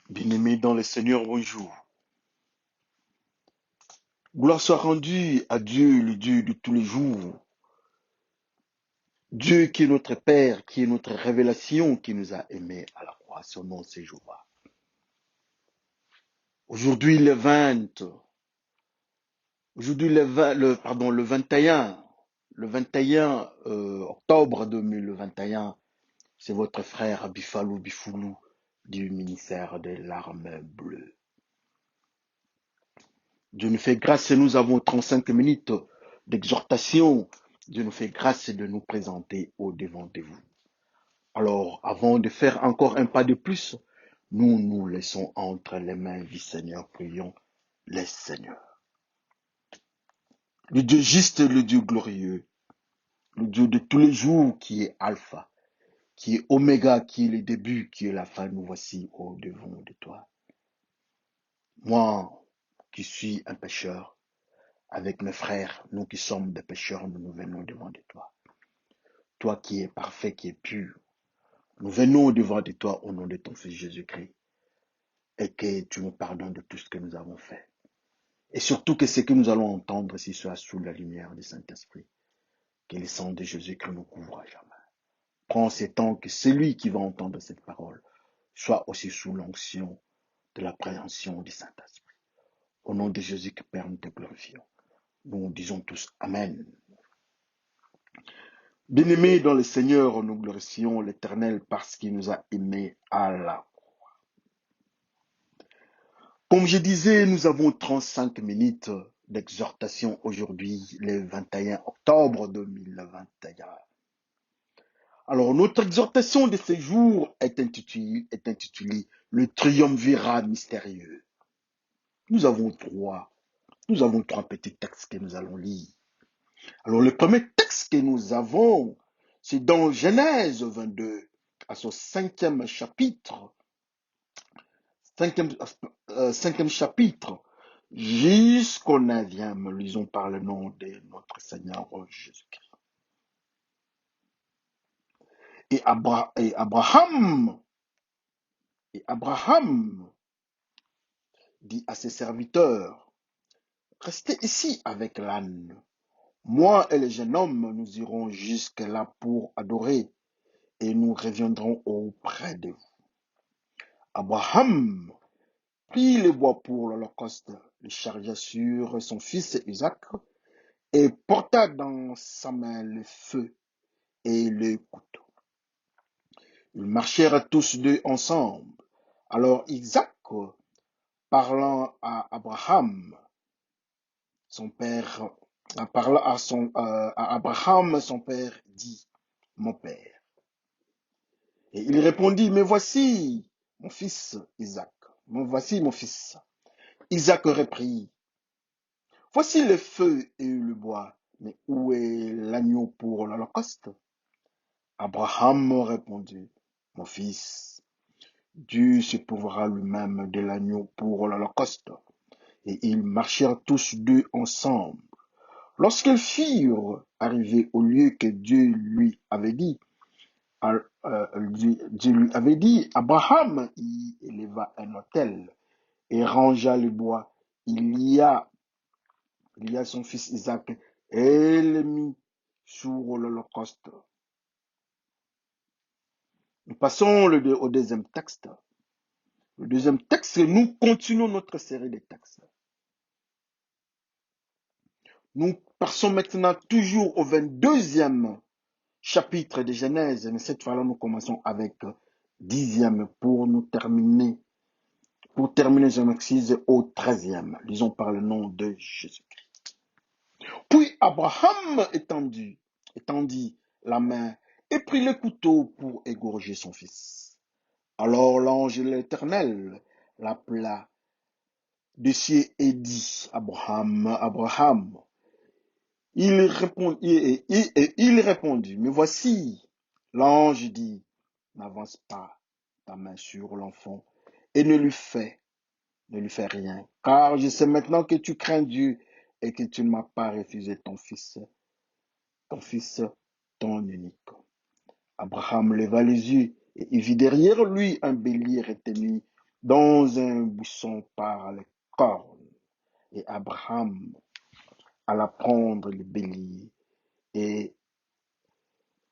Bien-aimés dans le Seigneur, bonjour. Gloire soit rendue à Dieu, le Dieu de tous les jours. Dieu qui est notre Père, qui est notre révélation, qui nous a aimés à la croix. Son nom, c'est Jéhovah. Aujourd'hui, le 21 octobre 2021, c'est votre frère Bifalou Bifoulou du ministère de l'Armée bleue. Dieu nous fait grâce et nous avons 35 minutes d'exhortation. Dieu nous fait grâce de nous présenter au devant de vous. Alors, avant de faire encore un pas de plus, nous nous laissons entre les mains du Seigneur. Prions le Seigneur. Le Dieu juste, le Dieu glorieux, le Dieu de tous les jours qui est Alpha, qui est Oméga, qui est le début, qui est la fin. Nous voici au devant de toi. Moi, qui suis un pécheur, avec mes frères, nous qui sommes des pécheurs, nous nous venons devant de toi. Toi qui es parfait, qui es pur, nous venons devant de toi au nom de ton Fils Jésus-Christ et que tu nous pardonnes de tout ce que nous avons fait. Et surtout que ce que nous allons entendre ici soit sous la lumière du Saint-Esprit, que le sang de Jésus-Christ nous couvre à jamais. Prends ce temps que celui qui va entendre cette parole soit aussi sous l'onction de la préhension du Saint-Esprit. Au nom de Jésus, que Père, nous te glorifions. Nous disons tous Amen. Bien-aimés dans le Seigneur, nous glorifions l'Éternel parce qu'il nous a aimés à la. Comme je disais, nous avons 35 minutes d'exhortation aujourd'hui, le 21 octobre 2021. Alors, notre exhortation de ce jour est intitulée Le triumvirat mystérieux. Nous avons trois petits textes que nous allons lire. Alors, le premier texte que nous avons, c'est dans Genèse 22, à son cinquième chapitre, cinquième chapitre, jusqu'au 9e, lisons par le nom de notre Seigneur Jésus-Christ. Et Abraham dit à ses serviteurs, restez ici avec l'âne. Moi et le jeune homme, nous irons jusque là pour adorer et nous reviendrons auprès de vous. Abraham prit le bois pour l'holocauste, le chargea sur son fils Isaac et porta dans sa main le feu et le couteau. Ils marchèrent tous deux ensemble. Alors Isaac, parlant à Abraham, son père, à Abraham, son père, dit, mon père. Et il répondit, mais voici mon fils Isaac. Voici mon fils. Isaac reprit, voici le feu et le bois, mais où est l'agneau pour l'holocauste? Abraham répondit, mon fils, Dieu se pourvoira lui-même de l'agneau pour l'holocauste. Et ils marchèrent tous deux ensemble. Lorsqu'ils furent arrivés au lieu que Dieu lui avait dit, Abraham y éleva un autel et rangea le bois. Il y a son fils Isaac et le mit sur l'holocauste. Nous passons au deuxième texte. Le deuxième texte, nous continuons notre série de textes. Nous passons maintenant toujours au 22e chapitre de Genèse, mais cette fois-là, nous commençons avec 10e pour terminer, je m'excuse, au 13e. Lisons par le nom de Jésus-Christ. Puis Abraham étendit la main et prit le couteau pour égorger son fils. Alors l'ange de l'Éternel l'appela de cieux et dit, Abraham, Abraham. Il répondit, mais voici, l'ange dit, n'avance pas ta main sur l'enfant et ne lui fais rien, car je sais maintenant que tu crains Dieu et que tu ne m'as pas refusé ton fils, ton unique. Abraham leva les yeux et il vit derrière lui un bélier retenu dans un buisson par les cornes. Et Abraham alla prendre le bélier et,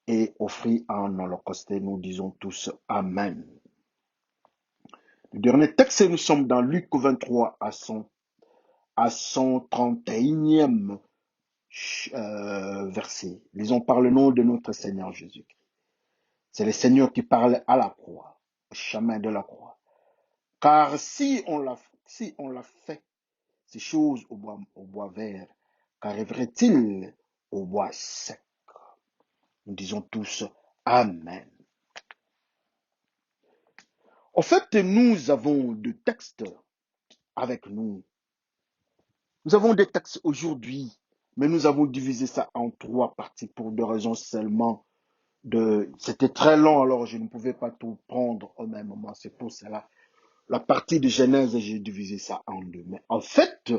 et offrit un holocauste. Et nous disons tous Amen. Le dernier texte, nous sommes dans Luc 23 à son 31e verset. Lisons par le nom de notre Seigneur Jésus-Christ. C'est le Seigneur qui parle à la croix, au chemin de la croix. Car si on l'a fait, ces choses au bois vert, qu'arriverait-il au bois sec? Nous disons tous Amen. En fait, nous avons deux textes avec nous. Nous avons des textes aujourd'hui, mais nous avons divisé ça en trois parties pour deux raisons seulement. C'était très long, alors je ne pouvais pas tout prendre au même moment. C'est pour cela. La partie de Genèse, j'ai divisé ça en deux. Mais en fait,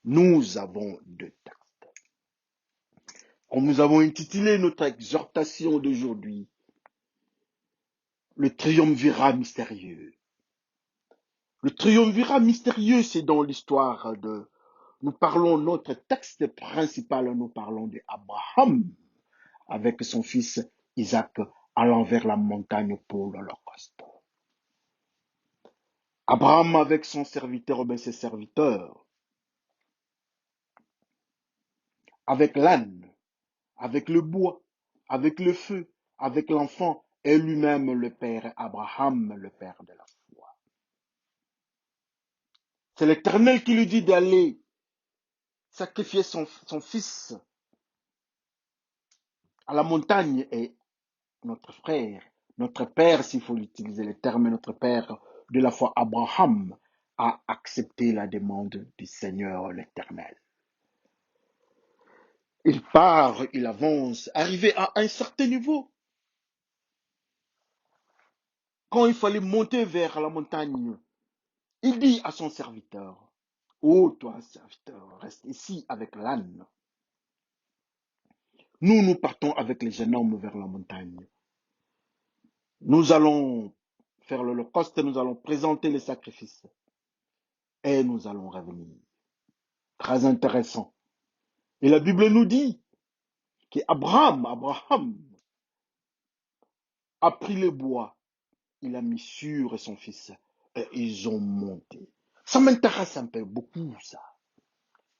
nous avons deux textes. Comme nous avons intitulé notre exhortation d'aujourd'hui, le triumvirat mystérieux. Le triumvirat mystérieux, c'est dans l'histoire de... Nous parlons, notre texte principal, nous parlons d'Abraham avec son fils Isaac allant vers la montagne pour l'Holocauste. Abraham avec son serviteur, ses serviteurs, avec l'âne, avec le bois, avec le feu, avec l'enfant et lui-même le père Abraham, le père de la foi. C'est l'Éternel qui lui dit d'aller sacrifier son fils à la montagne et notre frère, notre père, s'il faut utiliser le terme, notre père de la foi, Abraham, a accepté la demande du Seigneur l'Éternel. Il part, il avance, arrivé à un certain niveau. Quand il fallait monter vers la montagne, il dit à son serviteur, ô toi, serviteur, reste ici avec l'âne. Nous partons avec les jeunes hommes vers la montagne. Nous allons faire l'Holocauste, nous allons présenter les sacrifices et nous allons revenir. Très intéressant. Et la Bible nous dit qu'Abraham a pris le bois, il a mis sur son fils et ils ont monté. Ça m'intéresse un peu beaucoup, ça.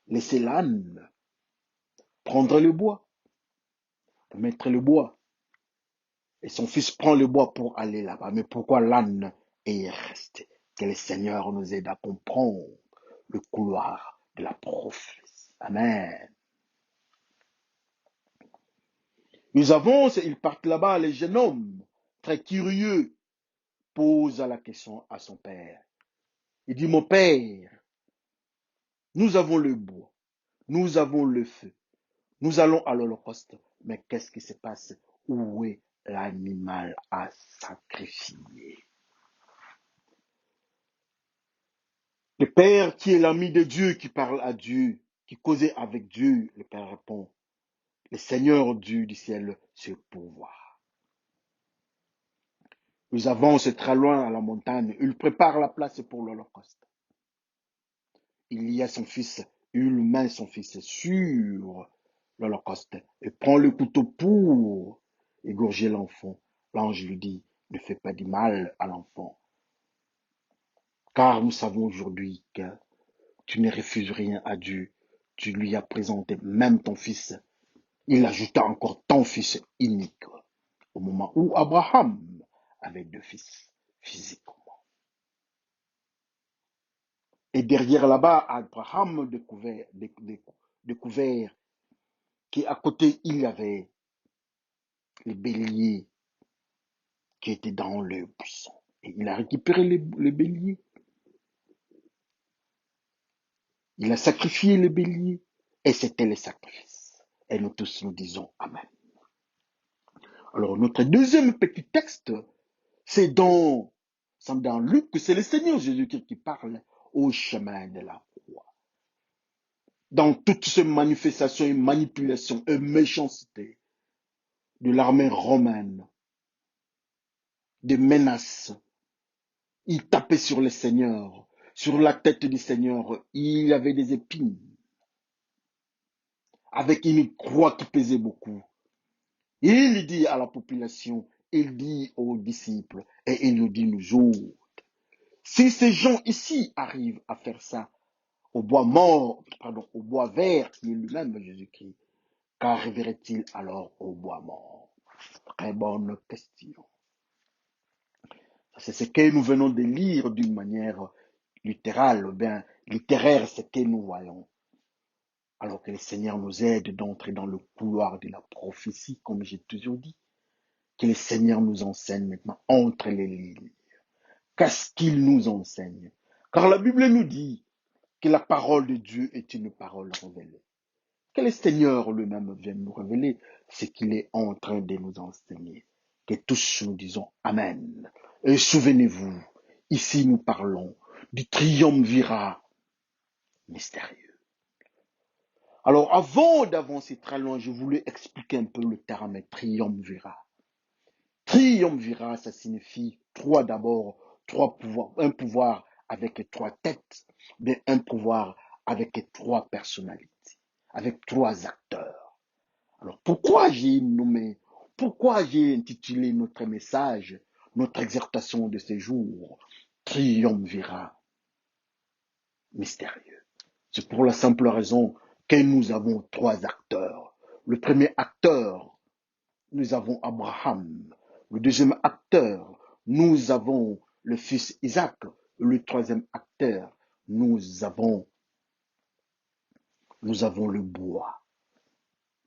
Laisser l'âne prendre le bois, mettre le bois. Et son fils prend le bois pour aller là-bas. Mais pourquoi l'âne est resté? Que le Seigneur nous aide à comprendre le couloir de la prophétie. Amen. Ils avancent, ils partent là-bas, les jeunes hommes, très curieux, posent la question à son père. Il dit, mon père, nous avons le bois, nous avons le feu, nous allons à l'Holocauste, mais qu'est-ce qui se passe? Où est l'animal à sacrifier? Le Père qui est l'ami de Dieu, qui parle à Dieu, qui causait avec Dieu, le Père répond, le Seigneur Dieu du ciel, c'est pourvoir. Ils avancent très loin à la montagne, ils préparent la place pour l'Holocauste. Il y a son fils, il met son fils sur l'Holocauste et prend le couteau pour égorger l'enfant. L'ange lui dit, ne fais pas du mal à l'enfant, car nous savons aujourd'hui que tu ne refuses rien à Dieu. Tu lui as présenté même ton fils. Il ajouta encore ton fils unique au moment où Abraham avait deux fils physiquement. Et derrière là-bas, Abraham découvert qu'à côté, il y avait les béliers qui étaient dans le buisson. Et il a récupéré les béliers. Il a sacrifié les béliers. Et c'était le sacrifice. Et nous tous nous disons Amen. Alors, notre deuxième petit texte, c'est dans Luc, c'est le Seigneur Jésus-Christ qui parle au chemin de la croix. Dans toutes ces manifestations et manipulations et méchanceté de l'armée romaine, des menaces, Il tapait sur le Seigneur. Sur la tête du Seigneur, il y avait des épines, avec une croix qui pesait beaucoup. Il dit à la population, il dit aux disciples, et il nous dit nous autres, si ces gens ici arrivent à faire ça, au bois mort, pardon, au bois vert, qui est lui-même Jésus-Christ, qu'arriverait-il alors au bois mort? Très bonne question. C'est ce que nous venons de lire d'une manière littérale, ou bien littéraire, ce que nous voyons. Alors que le Seigneur nous aide d'entrer dans le couloir de la prophétie, comme j'ai toujours dit. Que le Seigneur nous enseigne maintenant entre les lignes. Qu'est-ce qu'il nous enseigne? Car la Bible nous dit que la parole de Dieu est une parole révélée. Que le Seigneur lui-même vienne nous révéler ce qu'il est en train de nous enseigner. Que tous nous disons Amen. Et souvenez-vous, ici nous parlons du triumvirat mystérieux. Alors avant d'avancer très loin, je voulais expliquer un peu le terme triumvirat. Triumvirat, ça signifie trois pouvoirs, un pouvoir avec trois têtes, mais un pouvoir avec trois personnalités, avec trois acteurs. Alors pourquoi j'ai intitulé notre message, notre exhortation de ces jours, Triumvirat mystérieux. C'est pour la simple raison que nous avons trois acteurs. Le premier acteur, nous avons Abraham. Le deuxième acteur, nous avons le fils Isaac. Le troisième acteur, nous avons le bois.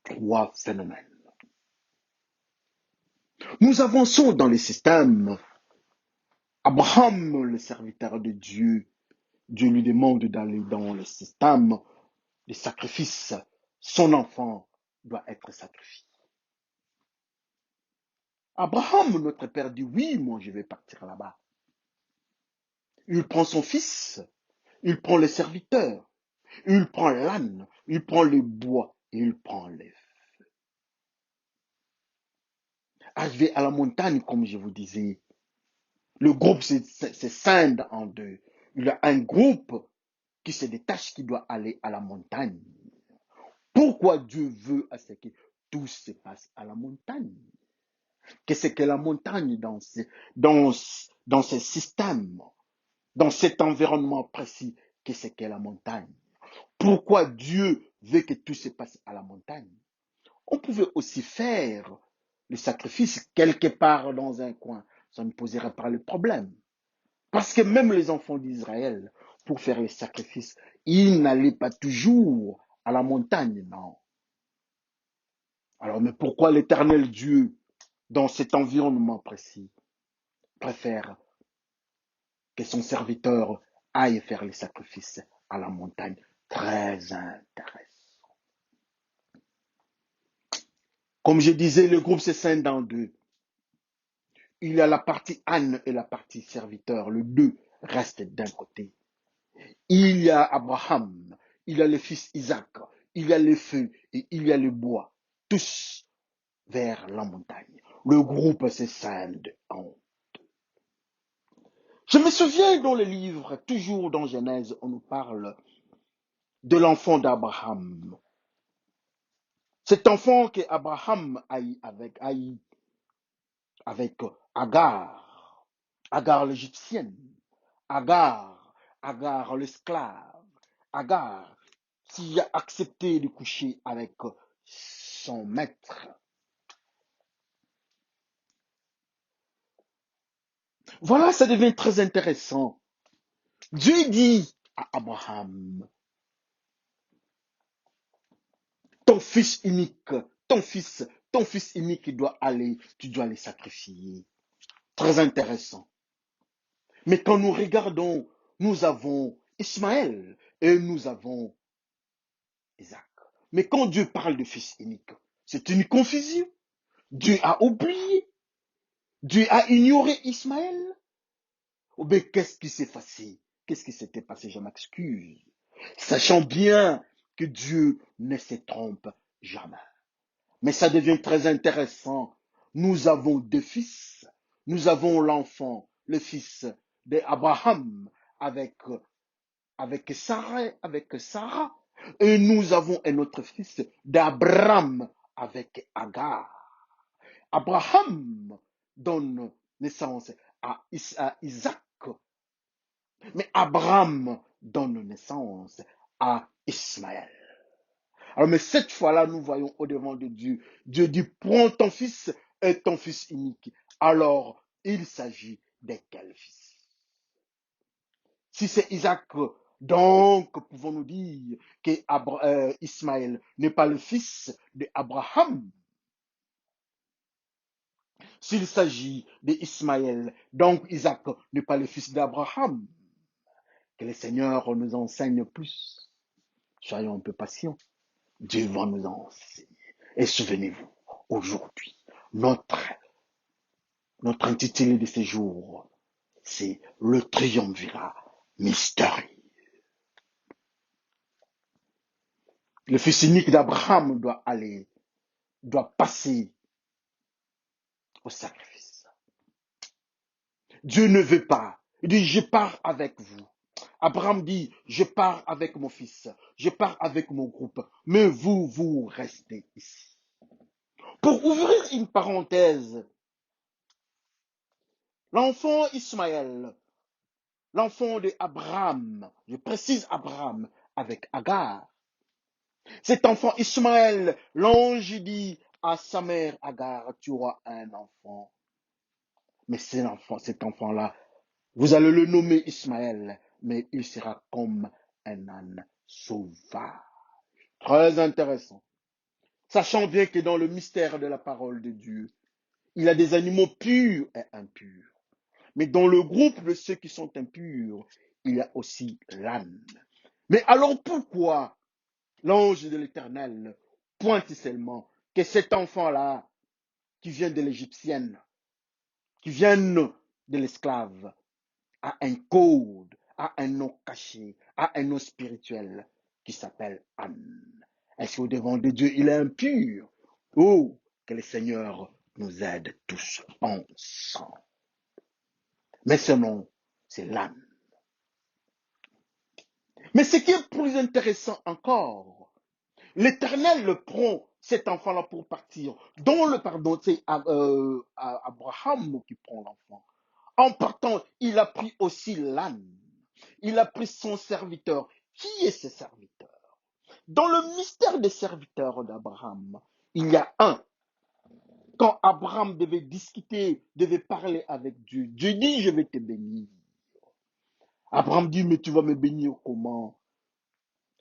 Trois phénomènes. Nous avançons dans les systèmes. Abraham, le serviteur de Dieu, Dieu lui demande d'aller dans le système des sacrifices. Son enfant doit être sacrifié. Abraham, notre père, dit oui, moi je vais partir là-bas. Il prend son fils, il prend les serviteurs, il prend l'âne, il prend le bois et il prend les feux. Arrivé à la montagne, comme je vous disais, le groupe se scinde en deux. Il y a un groupe qui se détache, qui doit aller à la montagne. Pourquoi Dieu veut à ce que tout se passe à la montagne? Qu'est-ce que la montagne dans ce système, dans cet environnement précis? Qu'est-ce que la montagne? Pourquoi Dieu veut que tout se passe à la montagne? On pouvait aussi faire le sacrifice quelque part dans un coin. Ça ne poserait pas le problème. Parce que même les enfants d'Israël, pour faire les sacrifices, ils n'allaient pas toujours à la montagne, non. Alors, mais pourquoi l'Éternel Dieu, dans cet environnement précis, préfère que son serviteur aille faire les sacrifices à la montagne? Très intéressant. Comme je disais, le groupe se scinde en deux. Il y a la partie âne et la partie serviteur. Les deux restent d'un côté. Il y a Abraham, il y a le fils Isaac, il y a le feu et il y a le bois. Tous vers la montagne. Le groupe se scinde en deux. Je me souviens dans le livre, toujours dans Genèse, on nous parle de l'enfant d'Abraham. Cet enfant que Abraham a eu avec Agar, Agar l'égyptienne, Agar l'esclave, Agar qui a accepté de coucher avec son maître. Voilà, ça devient très intéressant. Dieu dit à Abraham, ton fils unique, ton fils unique doit aller, tu dois les sacrifier. Très intéressant. Mais quand nous regardons, nous avons Ismaël et nous avons Isaac. Mais quand Dieu parle de fils unique, c'est une confusion. Dieu a oublié. Dieu a ignoré Ismaël. Oh ben, qu'est-ce qui s'est passé? Qu'est-ce qui s'était passé? Je m'excuse. Sachant bien que Dieu ne se trompe jamais. Mais ça devient très intéressant. Nous avons deux fils. Nous avons l'enfant, le fils d'Abraham avec Sarah. Et nous avons un autre fils d'Abraham avec Agar. Abraham donne naissance à Isaac, mais Abraham donne naissance à Ismaël. Alors, mais cette fois-là, nous voyons au-devant de Dieu. Dieu dit, prends ton fils et ton fils unique. Alors, il s'agit de quel fils? Si c'est Isaac, donc pouvons-nous dire que Ismaël n'est pas le fils d'Abraham? S'il s'agit d'Ismaël, donc Isaac n'est pas le fils d'Abraham. Que le Seigneur nous enseigne plus. Soyons un peu patients. Dieu va nous enseigner. Et souvenez-vous, aujourd'hui, notre intitulé de ce jour, c'est le triumvirat mystérieux. Le fils unique d'Abraham doit passer au sacrifice. Dieu ne veut pas. Il dit, je pars avec vous. Abraham dit, je pars avec mon fils, je pars avec mon groupe, mais vous restez ici. Pour ouvrir une parenthèse, l'enfant Ismaël, l'enfant d'Abraham, je précise Abraham, avec Agar, cet enfant Ismaël, l'ange dit à sa mère Agar, tu auras un enfant. Mais cet enfant-là, vous allez le nommer Ismaël, mais il sera comme un âne sauvage. Très intéressant. Sachant bien que dans le mystère de la parole de Dieu, il y a des animaux purs et impurs. Mais dans le groupe de ceux qui sont impurs, il y a aussi l'âne. Mais alors pourquoi l'ange de l'Éternel pointe seulement que cet enfant-là, qui vient de l'Égyptienne, qui vient de l'esclave, a un code, a un nom caché, a un nom spirituel qui s'appelle Anne? Est-ce qu'au devant de Dieu, il est impur? Oh, que le Seigneur nous aide tous ensemble. Mais ce nom, c'est l'âne. Mais ce qui est plus intéressant encore, l'Éternel le prend cet enfant-là pour partir. C'est Abraham qui prend l'enfant. En partant, il a pris aussi l'âne. Il a pris son serviteur. Qui est ce serviteur? Dans le mystère des serviteurs d'Abraham, il y a un. Quand Abraham devait discuter, devait parler avec Dieu, Dieu dit, je vais te bénir. Abraham dit, mais tu vas me bénir comment?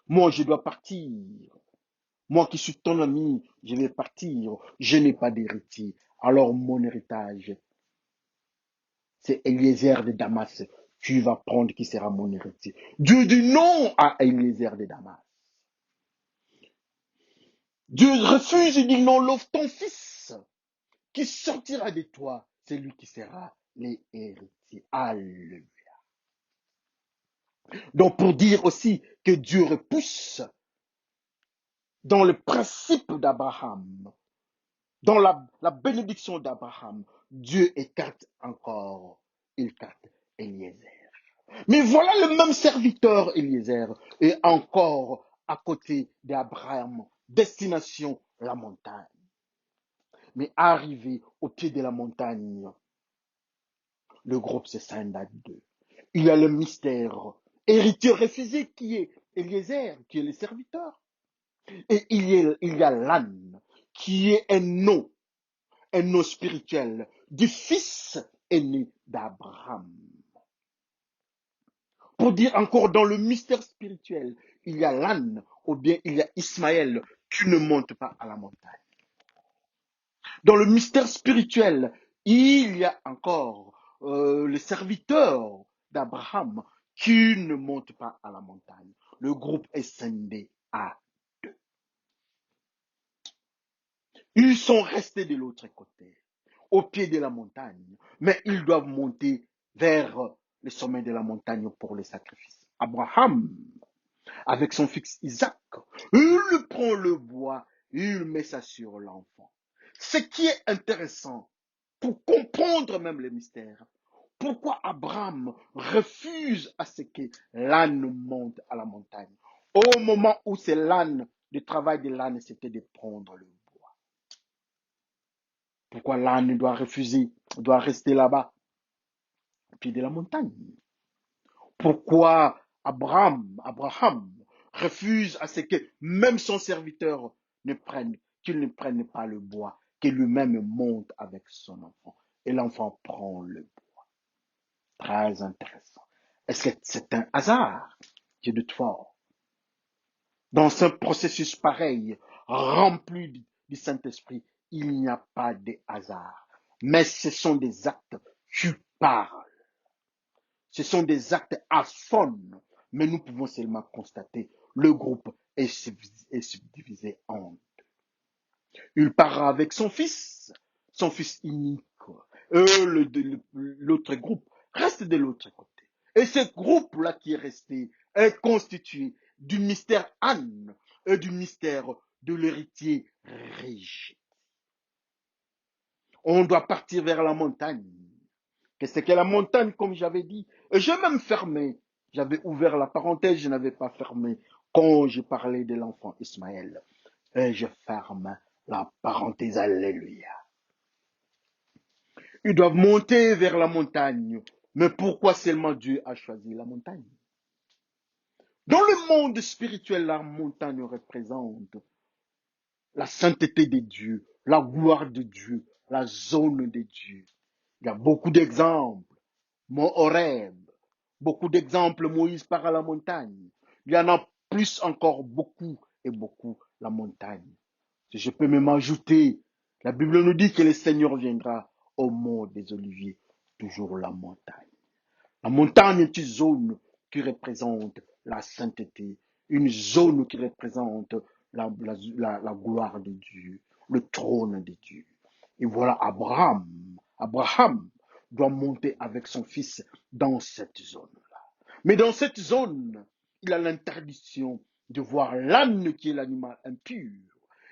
Moi, je dois partir. Moi qui suis ton ami, je vais partir. Je n'ai pas d'héritier. Alors mon héritage, c'est Eliezer de Damas. Tu vas prendre qui sera mon héritier. Dieu dit non à Eliezer de Damas. Dieu refuse, il dit non, l'offre ton fils qui sortira de toi. C'est lui qui sera l'héritier. Alléluia. Donc pour dire aussi que Dieu repousse dans le principe d'Abraham, dans la bénédiction d'Abraham, Dieu écarte Eliezer. Mais voilà le même serviteur Eliezer est encore à côté d'Abraham, destination la montagne. Mais arrivé au pied de la montagne, le groupe se scinde à deux. Il y a le mystère, héritier refusé qui est Eliezer, qui est le serviteur. Et il y a l'âne, qui est un nom spirituel du fils aîné d'Abraham. Pour dire encore dans le mystère spirituel, il y a l'âne ou bien il y a Ismaël qui ne monte pas à la montagne. Dans le mystère spirituel, il y a encore le serviteur d'Abraham qui ne monte pas à la montagne. Le groupe est scindé à deux. Ils sont restés de l'autre côté, au pied de la montagne, mais ils doivent monter vers le sommet de la montagne pour le sacrifice. Abraham, avec son fils Isaac, il prend le bois, il met ça sur l'enfant. Ce qui est intéressant, pour comprendre même les mystères, Pourquoi Abraham refuse à ce que l'âne monte à la montagne? Au moment où c'est l'âne, le travail de l'âne, c'était de prendre le bois. Pourquoi l'âne doit refuser, doit rester là-bas, au pied de la montagne? Pourquoi Abraham refuse à ce que même son serviteur qu'il ne prenne pas le bois, qu'il lui-même monte avec son enfant. Et l'enfant prend le bois. Très intéressant. Est-ce que c'est un hasard? Je doute fort. Dans ce processus pareil, rempli du Saint-Esprit, il n'y a pas de hasard. Mais ce sont des actes qui parlent. Ce sont des actes aphones. Mais nous pouvons seulement constater le groupe est subdivisé en deux. Il part avec son fils unique. L'autre groupe reste de l'autre côté. Et ce groupe-là qui est resté est constitué du mystère Anne et du mystère de l'héritier riche. On doit partir vers la montagne. Qu'est-ce que la montagne, comme j'avais dit? Et j'ai même fermé. J'avais ouvert la parenthèse, je n'avais pas fermé quand je parlais de l'enfant Ismaël. Et je ferme la parenthèse. Alléluia. Ils doivent monter vers la montagne. Mais pourquoi seulement Dieu a choisi la montagne? Dans le monde spirituel, la montagne représente la sainteté de Dieu, la gloire de Dieu, la zone de Dieu. Il y a beaucoup d'exemples. Mont Horeb, beaucoup d'exemples, Moïse part à la montagne. Il y en a plus encore, beaucoup et beaucoup, la montagne. Si je peux même ajouter, la Bible nous dit que le Seigneur viendra au mont des Oliviers, toujours la montagne. La montagne est une zone qui représente la sainteté, une zone qui représente la gloire de Dieu, le trône de Dieu. Et voilà Abraham doit monter avec son fils dans cette zone-là. Mais dans cette zone, il a l'interdiction de voir l'âne qui est l'animal impur.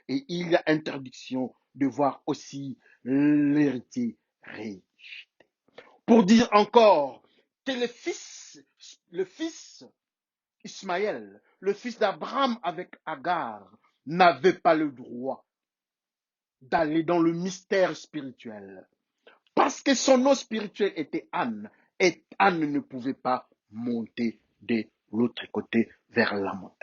Et il a interdiction de voir aussi l'héritier riche. Pour dire encore que le fils Ismaël, le fils d'Abraham avec Agar, n'avait pas le droit d'aller dans le mystère spirituel. Parce que son nom spirituel était Anne, et Anne ne pouvait pas monter de l'autre côté vers la montagne.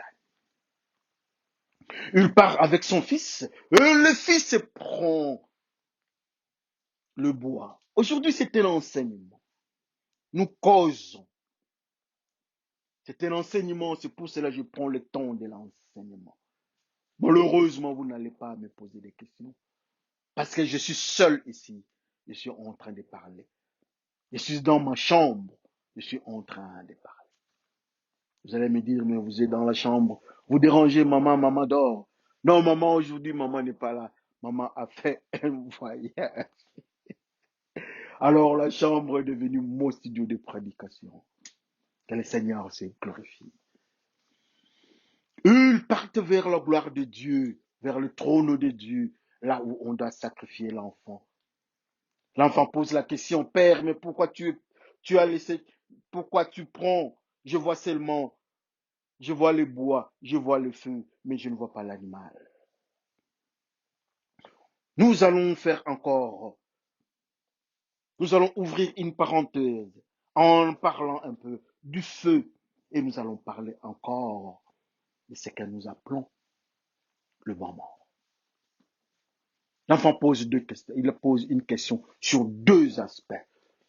Il part avec son fils, et le fils prend le bois. Aujourd'hui, c'était l'enseignement. Nous causons. C'est un enseignement, c'est pour cela que je prends le temps de l'enseignement. Malheureusement, vous n'allez pas me poser des questions. Parce que je suis seul ici. Je suis en train de parler. Je suis dans ma chambre. Je suis en train de parler. Vous allez me dire, mais vous êtes dans la chambre. Vous dérangez maman, maman dort. Non, maman, aujourd'hui, maman n'est pas là. Maman a fait un voyage. Alors la chambre est devenue mon studio de prédication. Que le Seigneur se glorifie. Ils partent vers la gloire de Dieu, vers le trône de Dieu, là où on doit sacrifier l'enfant. L'enfant pose la question, Père, mais pourquoi tu as laissé, pourquoi tu prends, je vois le bois, je vois le feu, mais je ne vois pas l'animal. Nous allons faire encore, nous allons ouvrir une parenthèse en parlant un peu du feu et nous allons parler encore de ce que nous appelons le moment. L'enfant pose deux questions. Il pose une question sur deux aspects,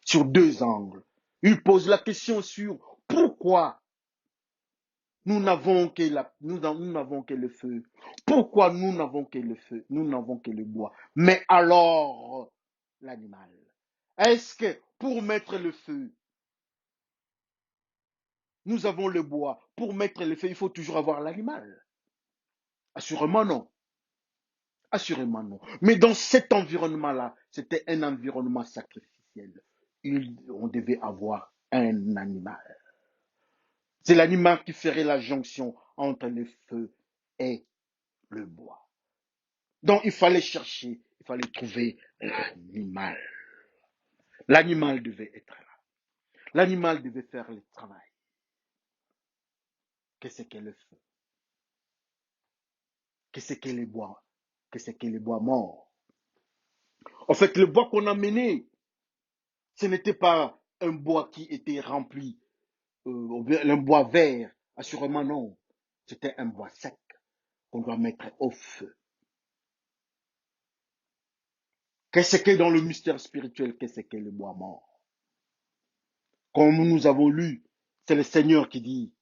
sur deux angles. Il pose la question sur pourquoi nous n'avons que le feu. Pourquoi nous n'avons que le feu, nous n'avons que le bois. Mais alors, l'animal. Est-ce que pour mettre le feu, nous avons le bois. Pour mettre le feu, il faut toujours avoir l'animal? Assurément non. Assurément non. Mais dans cet environnement-là, c'était un environnement sacrificiel. On devait avoir un animal. C'est l'animal qui ferait la jonction entre le feu et le bois. Donc il fallait chercher, il fallait trouver l'animal. L'animal devait être là. L'animal devait faire le travail. Qu'est-ce qu'est le feu? Qu'est-ce qu'est les bois? Qu'est-ce qu'est les bois morts? En fait, le bois qu'on a mené, ce n'était pas un bois qui était rempli, un bois vert, assurément non. C'était un bois sec qu'on doit mettre au feu. Qu'est-ce qu'est dans le mystère spirituel? Qu'est-ce qu'est le bois mort? Comme nous avons lu, c'est le Seigneur qui dit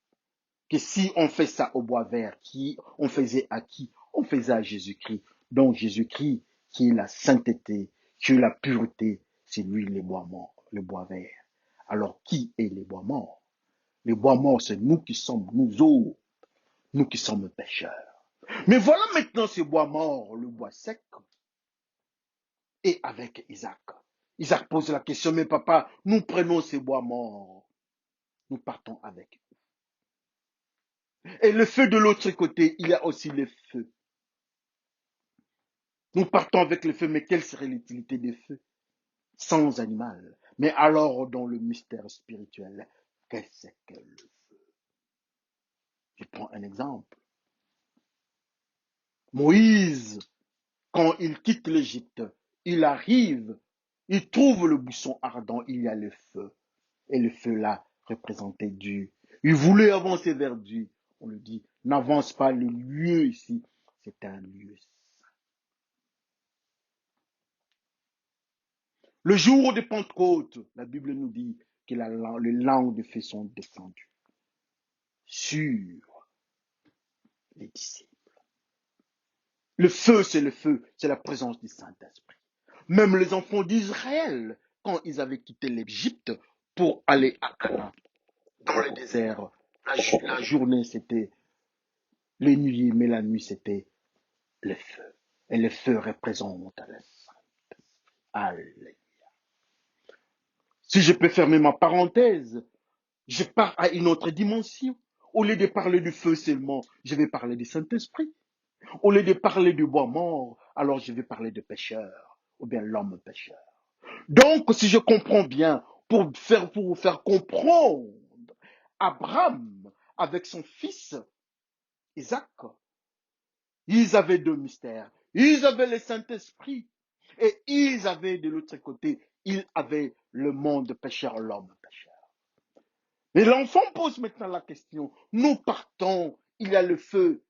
que si on fait ça au bois vert, qui on faisait à qui? On faisait à Jésus-Christ. Donc Jésus-Christ, qui est la sainteté, qui est la pureté, c'est lui le bois mort, le bois vert. Alors qui est les bois morts? Les bois morts, c'est nous qui sommes, nous autres, nous qui sommes pécheurs. Mais voilà maintenant ce bois mort, le bois sec, et avec Isaac. Isaac pose la question, mais papa, nous prenons ces bois morts, nous partons avec. Et le feu de l'autre côté, il y a aussi le feu. Nous partons avec le feu, mais quelle serait l'utilité des feux sans animal? Mais alors, dans le mystère spirituel, qu'est-ce que le feu? Je prends un exemple. Moïse, quand il quitte l'Égypte, il arrive, il trouve le buisson ardent, il y a le feu. Et le feu là représentait Dieu. Il voulait avancer vers Dieu. On lui dit, n'avance pas, le lieu ici, c'est un lieu saint. Le jour de Pentecôte, la Bible nous dit que les langues de feu sont descendues sur les disciples. Le feu, c'est la présence du Saint-Esprit. Même les enfants d'Israël, quand ils avaient quitté l'Égypte pour aller à Canaan, dans le désert, la journée c'était les nuits, mais la nuit c'était le feu. Et le feu représente le Saint-Esprit. Alléluia. Si je peux fermer ma parenthèse, je pars à une autre dimension. Au lieu de parler du feu seulement, je vais parler du Saint-Esprit. Au lieu de parler du bois mort, alors je vais parler de pécheur, ou bien l'homme pécheur. Donc, si je comprends bien, pour vous faire comprendre, Abraham, avec son fils Isaac, ils avaient deux mystères. Ils avaient le Saint-Esprit et ils avaient de l'autre côté, ils avaient le monde pécheur, l'homme pécheur. Mais l'enfant pose maintenant la question. Nous partons, il y a le feu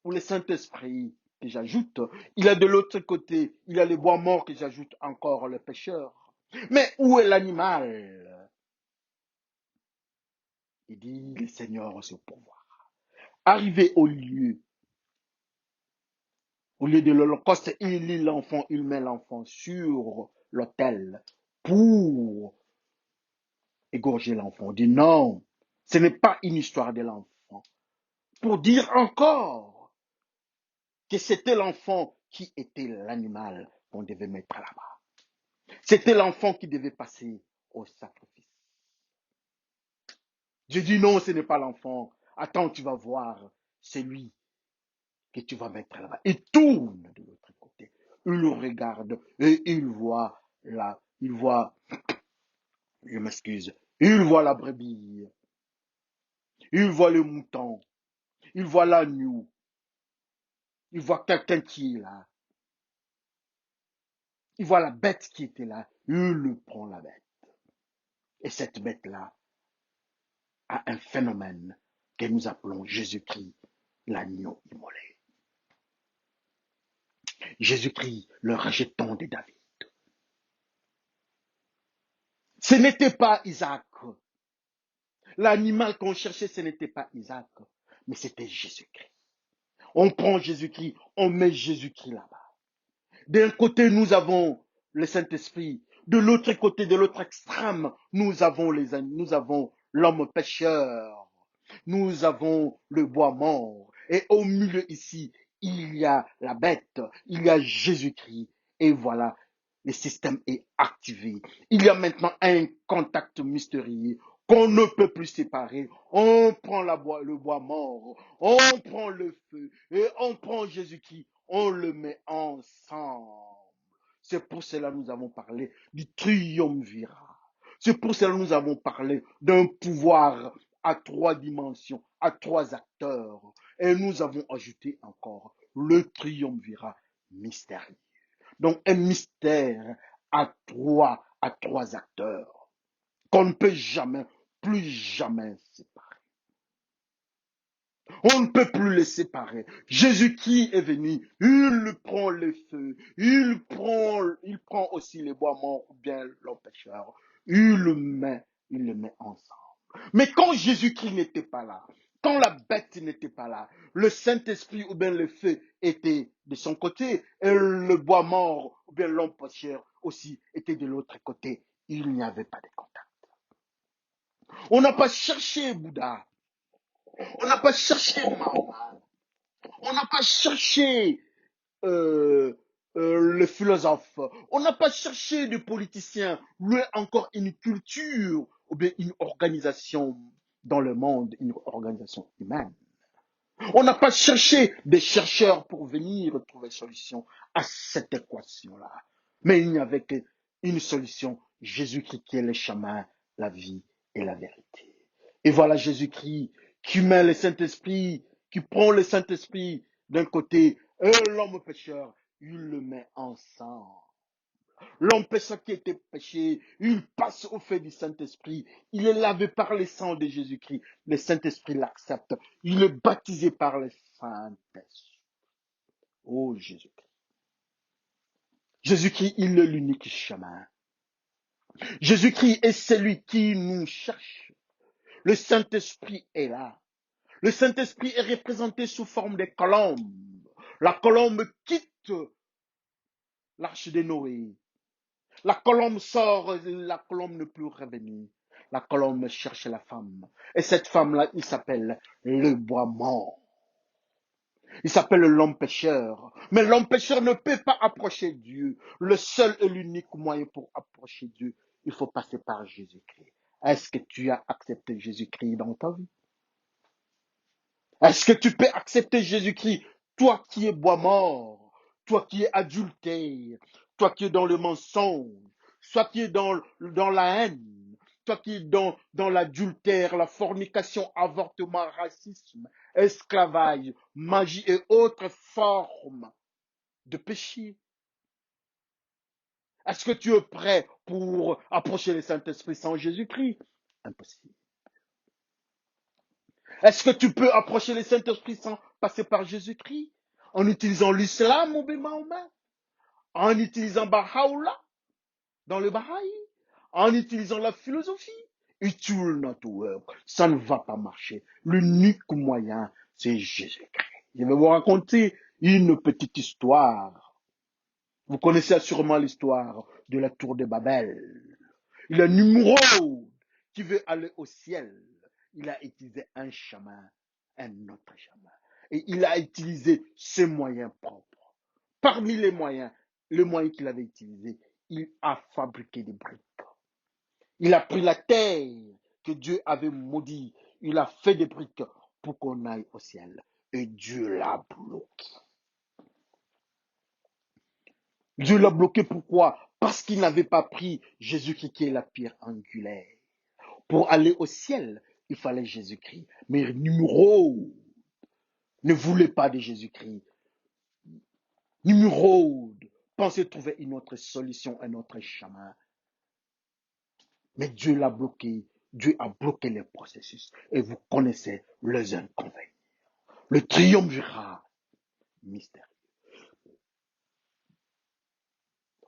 ou le Saint-Esprit que j'ajoute. Il y a de l'autre côté, il y a les bois morts que j'ajoute encore le pécheur. Mais où est l'animal? Il dit, le Seigneur a ce pouvoir. Arrivé au lieu de l'Holocauste, il lit l'enfant, il met l'enfant sur l'autel pour égorger l'enfant. Il dit non, ce n'est pas une histoire de l'enfant. Pour dire encore que c'était l'enfant qui était l'animal qu'on devait mettre là-bas. C'était l'enfant qui devait passer au sacrifice. Je dis non, ce n'est pas l'enfant. Attends, tu vas voir, c'est lui que tu vas mettre là-bas. Il tourne de l'autre côté. Il le regarde et il voit, je m'excuse, il voit la brebis, il voit le mouton, il voit l'agneau, il voit quelqu'un qui est là, il voit la bête qui était là, il prend la bête. Et cette bête-là a un phénomène que nous appelons Jésus-Christ, l'agneau immolé. Jésus-Christ, le rejeton de David. Ce n'était pas Isaac. L'animal qu'on cherchait, ce n'était pas Isaac, mais c'était Jésus-Christ. On prend Jésus-Christ, on met Jésus-Christ là-bas. D'un côté, nous avons le Saint-Esprit. De l'autre côté, de l'autre extrême, nous avons l'homme pécheur. Nous avons le bois mort. Et au milieu ici, il y a la bête, il y a Jésus-Christ. Et voilà, le système est activé. Il y a maintenant un contact mystérieux qu'on ne peut plus séparer. On prend le bois mort, on prend le feu et on prend Jésus-Christ, on le met ensemble. C'est pour cela que nous avons parlé du triumvirat. C'est pour cela que nous avons parlé d'un pouvoir à 3 dimensions, à 3 acteurs. Et nous avons ajouté encore le triumvirat mystérieux. Donc un mystère à trois acteurs qu'on ne peut jamais, plus jamais séparer. On ne peut plus les séparer. Jésus-Christ est venu, il prend le feu, il prend aussi les bois morts ou bien l'empêcheur. Il le met ensemble. Mais quand Jésus-Christ n'était pas là, quand la bête n'était pas là, le Saint-Esprit ou bien le feu était de son côté et le bois mort ou bien l'empêcheur aussi était de l'autre côté. Il n'y avait pas de contact. On n'a pas cherché Bouddha, on n'a pas cherché Mahoma, on n'a pas cherché euh, le philosophe, on n'a pas cherché des politiciens, ou encore une culture ou bien une organisation dans le monde, une organisation humaine. On n'a pas cherché des chercheurs pour venir trouver solution à cette équation-là. Mais il n'y avait qu'une solution, Jésus-Christ qui est le chemin, la vie et la vérité. Et voilà Jésus-Christ qui met le Saint-Esprit, qui prend le Saint-Esprit d'un côté et l'homme pécheur, il le met ensemble. L'homme pécheur qui était péché, il passe au fait du Saint-Esprit. Il est lavé par le sang de Jésus-Christ. Le Saint-Esprit l'accepte. Il est baptisé par le Saint-Esprit. Oh Jésus-Christ. Jésus-Christ, il est l'unique chemin. Jésus-Christ est celui qui nous cherche. Le Saint-Esprit est là. Le Saint-Esprit est représenté sous forme de colombe. La colombe quitte l'arche de Noé. La colombe sort, la colombe ne peut plus revenir. La colombe cherche la femme. Et cette femme-là, il s'appelle le bois mort. Il s'appelle l'homme pécheur. Mais l'homme pécheur ne peut pas approcher Dieu. Le seul et l'unique moyen pour approcher Dieu, il faut passer par Jésus-Christ. Est-ce que tu as accepté Jésus-Christ dans ta vie? Est-ce que tu peux accepter Jésus-Christ, toi qui es bois mort, toi qui es adultère, toi qui es dans le mensonge, toi qui es dans la haine, toi qui es dans l'adultère, la fornication, avortement, racisme, esclavage, magie et autres formes de péché? Est-ce que tu es prêt pour approcher le Saint-Esprit sans Jésus-Christ? Impossible. Est-ce que tu peux approcher le Saint-Esprit sans passer par Jésus-Christ? En utilisant l'islam ou bien Mahomet? En utilisant Baha'u'llah dans le Baha'i? En utilisant la philosophie? It will not work. Ça ne va pas marcher. L'unique moyen, c'est Jésus-Christ. Je vais vous raconter une petite histoire. Vous connaissez sûrement l'histoire de la tour de Babel. Il y a Nimrod qui veut aller au ciel. Il a utilisé un chemin, un autre chemin. Et il a utilisé ses moyens propres. Parmi les moyens qu'il avait utilisés, il a fabriqué des briques. Il a pris la terre que Dieu avait maudit. Il a fait des briques pour qu'on aille au ciel. Et Dieu l'a bloqué. Dieu l'a bloqué pourquoi? Parce qu'il n'avait pas pris Jésus-Christ qui est la pierre angulaire. Pour aller au ciel, il fallait Jésus-Christ. Mais Nimrod ne voulait pas de Jésus-Christ. Nimrod pensait trouver une autre solution, un autre chemin. Mais Dieu l'a bloqué. Dieu a bloqué le processus. Et vous connaissez les inconvénients. Le triumvirat mystérieux.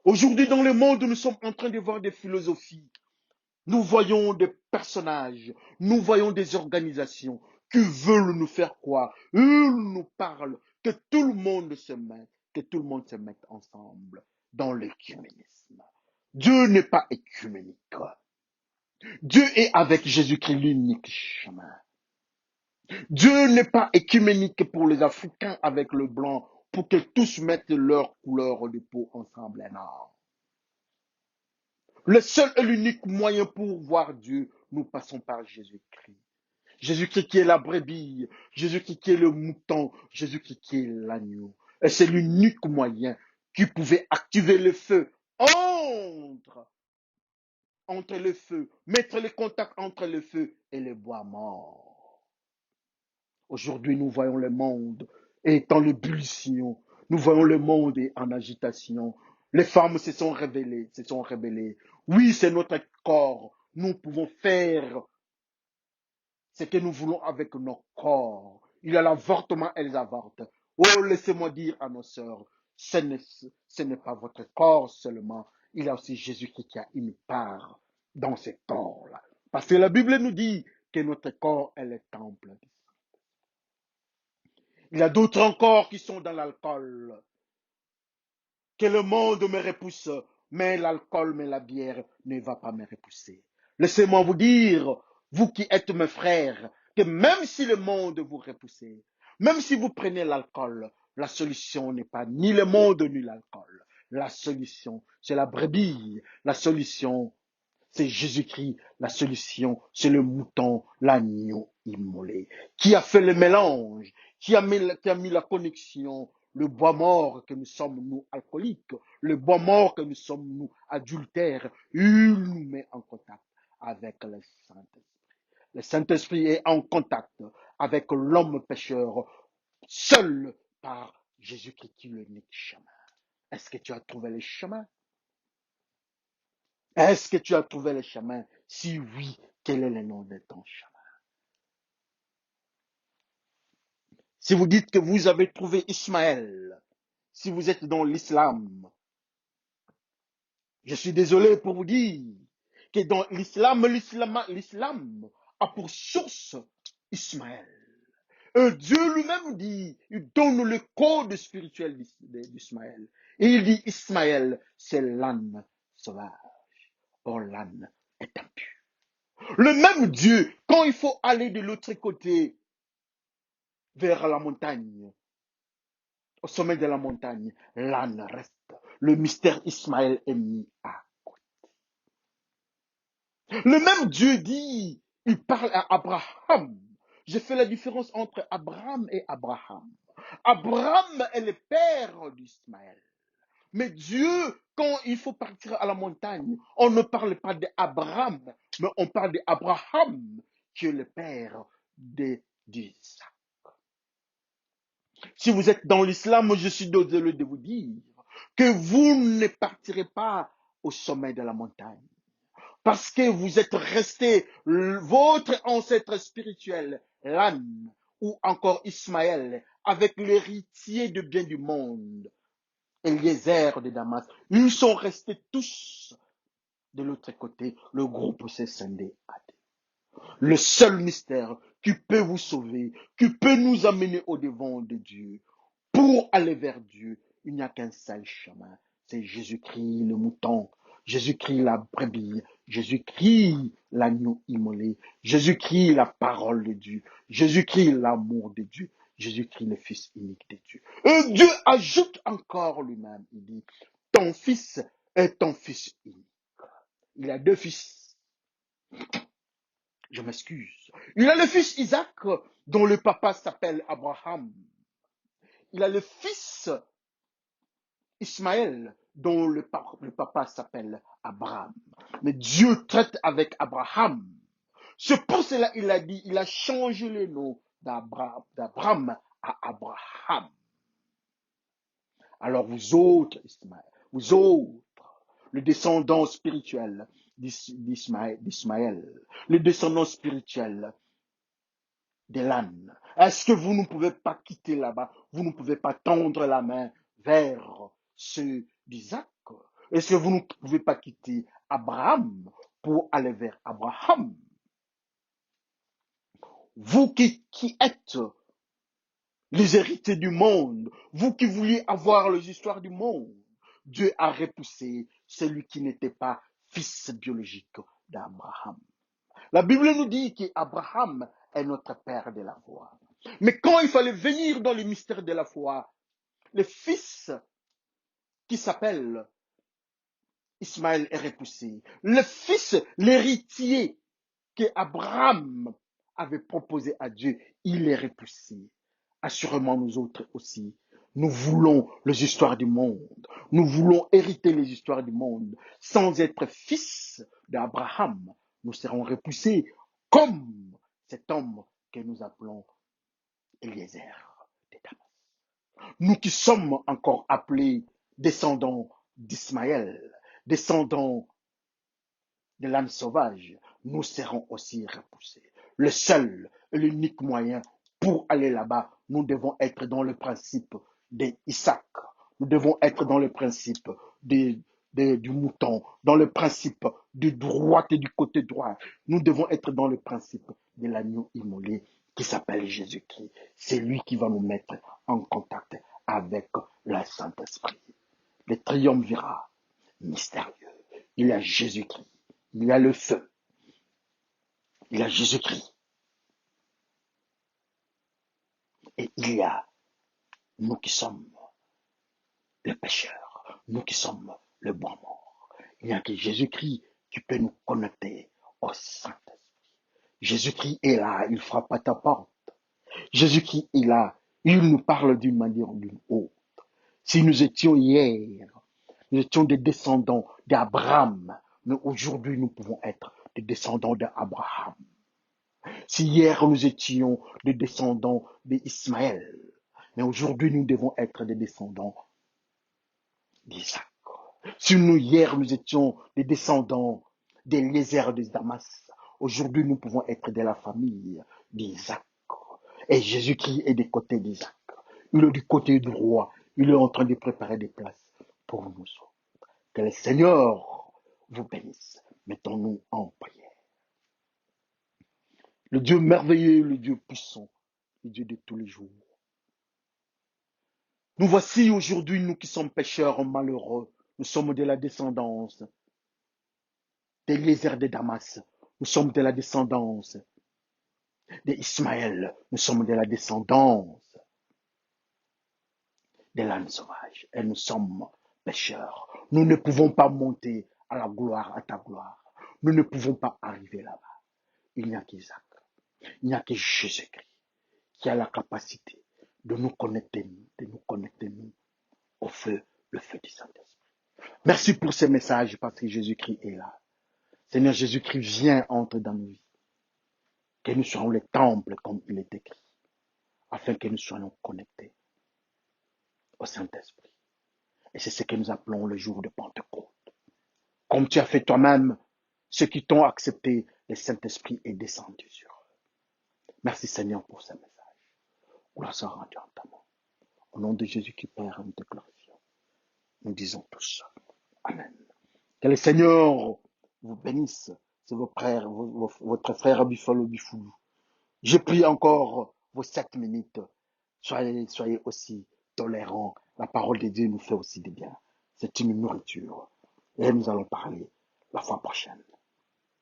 Aujourd'hui, dans le monde, nous sommes en train de voir des philosophies. Nous voyons des personnages, nous voyons des organisations qui veulent nous faire croire. Ils nous parlent que tout le monde se mette, que tout le monde se mette ensemble dans l'écuménisme. Dieu n'est pas écuménique. Dieu est avec Jésus-Christ l'unique chemin. Dieu n'est pas écuménique pour les Africains avec le blanc pour que tous mettent leur couleur de peau ensemble. Non. Le seul et l'unique moyen pour voir Dieu, nous passons par Jésus-Christ. Jésus-Christ qui est la brebis, Jésus-Christ qui est le mouton, Jésus-Christ qui est l'agneau. Et c'est l'unique moyen qui pouvait activer le feu entre entre le feu, mettre le contact entre le feu et le bois mort. Aujourd'hui, nous voyons le monde est en ébullition. Nous voyons le monde est en agitation. Les femmes se sont révélées, se sont rebellées. Oui, c'est notre corps. Nous pouvons faire ce que nous voulons avec nos corps. Il y a l'avortement, elles avortent. Oh, laissez-moi dire à nos sœurs, ce n'est pas votre corps seulement. Il y a aussi Jésus-Christ qui a une part dans ce corps-là. Parce que la Bible nous dit que notre corps est le temple. Il y a d'autres encore qui sont dans l'alcool. Que le monde me repousse, mais l'alcool, mais la bière ne va pas me repousser. Laissez-moi vous dire, vous qui êtes mes frères, que même si le monde vous repousse, même si vous prenez l'alcool, la solution n'est pas ni le monde ni l'alcool. La solution, c'est la brebis. La solution, c'est Jésus-Christ. La solution, c'est le mouton, l'agneau immolé, qui a fait le mélange, qui a mis la connexion, le bois mort que nous sommes, nous, alcooliques, le bois mort que nous sommes, nous, adultères. Il nous met en contact avec le Saint-Esprit. Le Saint-Esprit est en contact avec l'homme pécheur, seul par Jésus-Christ qui est l'unique chemin. Est-ce que tu as trouvé le chemin? Est-ce que tu as trouvé le chemin? Si oui, quel est le nom de ton chemin? Si vous dites que vous avez trouvé Ismaël, si vous êtes dans l'islam, je suis désolé pour vous dire que dans l'islam a pour source Ismaël. Dieu lui-même dit, il donne le code spirituel d'Ismaël. Et il dit, Ismaël, c'est l'âne sauvage. Or, l'âne est impur. Le même Dieu, quand il faut aller de l'autre côté, vers la montagne, au sommet de la montagne, l'âne reste. Le mystère Ismaël est mis à. Le même Dieu dit, il parle à Abraham. J'ai fait la différence entre Abraham et Abraham. Abraham est le père d'Ismaël. Mais Dieu, quand il faut partir à la montagne, on ne parle pas d'Abraham, mais on parle d'Abraham, qui est le père d'Isaac. Si vous êtes dans l'islam, je suis désolé de vous dire que vous ne partirez pas au sommet de la montagne. Parce que vous êtes resté, votre ancêtre spirituel, l'âne, ou encore Ismaël, avec l'héritier de bien du monde, Eliezer de Damas, ils sont restés tous de l'autre côté. Le groupe s'est scindé à deux. Le seul mystère qui peut vous sauver, qui peut nous amener au devant de Dieu, pour aller vers Dieu, il n'y a qu'un seul chemin. C'est Jésus-Christ, le mouton. Jésus-Christ, la brebis. Jésus-Christ, l'agneau immolé. Jésus-Christ, la parole de Dieu. Jésus-Christ, l'amour de Dieu. Jésus-Christ, le Fils unique de Dieu. Et Dieu ajoute encore lui-même. Il dit, ton fils est ton fils unique. Il a deux fils. Je m'excuse. Il a le fils Isaac, dont le papa s'appelle Abraham. Il a le fils Ismaël, dont le papa s'appelle Abraham. Mais Dieu traite avec Abraham. C'est pour cela qu'il a dit, il a changé le nom d'Abraham à Abraham. Alors vous autres, Ismaël, vous autres, le descendant spirituel d'Ismaël, le descendant spirituel de l'âne, est-ce que vous ne pouvez pas quitter là-bas, vous ne pouvez pas tendre la main vers ceux d'Isaac? Est-ce que vous ne pouvez pas quitter Abraham pour aller vers Abraham? Vous qui êtes les héritiers du monde, vous qui vouliez avoir les histoires du monde, Dieu a repoussé celui qui n'était pas fils biologique d'Abraham. La Bible nous dit qu'Abraham est notre père de la foi. Mais quand il fallait venir dans le mystère de la foi, le fils qui s'appelle Ismaël est repoussé. Le fils, l'héritier que Abraham avait proposé à Dieu, il est repoussé. Assurément nous autres aussi. Nous voulons les histoires du monde. Nous voulons hériter les histoires du monde. Sans être fils d'Abraham, nous serons repoussés comme cet homme que nous appelons Eliezer de Damas. Nous qui sommes encore appelés descendants d'Ismaël, descendants de l'âne sauvage, nous serons aussi repoussés. Le seul et l'unique moyen pour aller là-bas, nous devons être dans le principe d'Isaac. Nous devons être dans le principe du mouton, dans le principe du droit et du côté droit. Nous devons être dans le principe de l'agneau immolé qui s'appelle Jésus-Christ. C'est lui qui va nous mettre en contact avec le Saint-Esprit. Le triumvirat mystérieux. Il y a Jésus-Christ. Il y a le feu. Il y a Jésus-Christ. Et il y a nous qui sommes les pécheurs. Nous qui sommes le bois mort. Il n'y a que Jésus-Christ qui peut nous connecter au Saint-Esprit. Jésus-Christ est là. Il frappe à ta porte. Jésus-Christ est là. Il nous parle d'une manière ou d'une autre. Si nous étions hier, nous étions des descendants d'Abraham, mais aujourd'hui nous pouvons être des descendants d'Abraham. Si hier nous étions des descendants d'Ismaël, mais aujourd'hui nous devons être des descendants d'Isaac. Si hier nous étions des descendants d'Eliezer de Damas, aujourd'hui nous pouvons être de la famille d'Isaac. Et Jésus-Christ est du côté d'Isaac. Il est du côté du roi. Il est en train de préparer des places pour nous. Que le Seigneur vous bénisse. Mettons-nous en prière. Le Dieu merveilleux, le Dieu puissant, le Dieu de tous les jours. Nous voici aujourd'hui, nous qui sommes pécheurs malheureux. Nous sommes de la descendance d'Eliezer de Damas. Nous sommes de la descendance d'Ismaël. Nous sommes de la descendance de l'âne sauvage. Et nous sommes pécheurs. Nous ne pouvons pas monter à la gloire, à ta gloire. Nous ne pouvons pas arriver là-bas. Il n'y a qu'Isaac. Il n'y a que Jésus-Christ qui a la capacité de nous connecter au feu, le feu du Saint-Esprit. Merci pour ces messages parce que Jésus-Christ est là. Seigneur Jésus-Christ, viens entre dans nos vies. Que nous soyons les temples comme il est écrit, afin que nous soyons connectés au Saint-Esprit. Et c'est ce que nous appelons le jour de Pentecôte. Comme tu as fait toi-même, ceux qui t'ont accepté, le Saint-Esprit est descendu sur eux. Merci Seigneur pour ces messages. Gloire soit rendue en ta main. Au nom de Jésus qui Père, nous te glorifions. Nous disons tous Amen. Que le Seigneur vous bénisse. C'est vos frères, votre frère Bifolo Bifoulou. Je prie encore vos 7 minutes. Soyez aussi tolérants. La parole de Dieu nous fait aussi du bien. C'est une nourriture. Et nous allons parler la fois prochaine.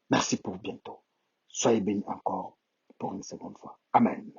Merci pour bientôt. Soyez bénis encore pour une seconde fois. Amen.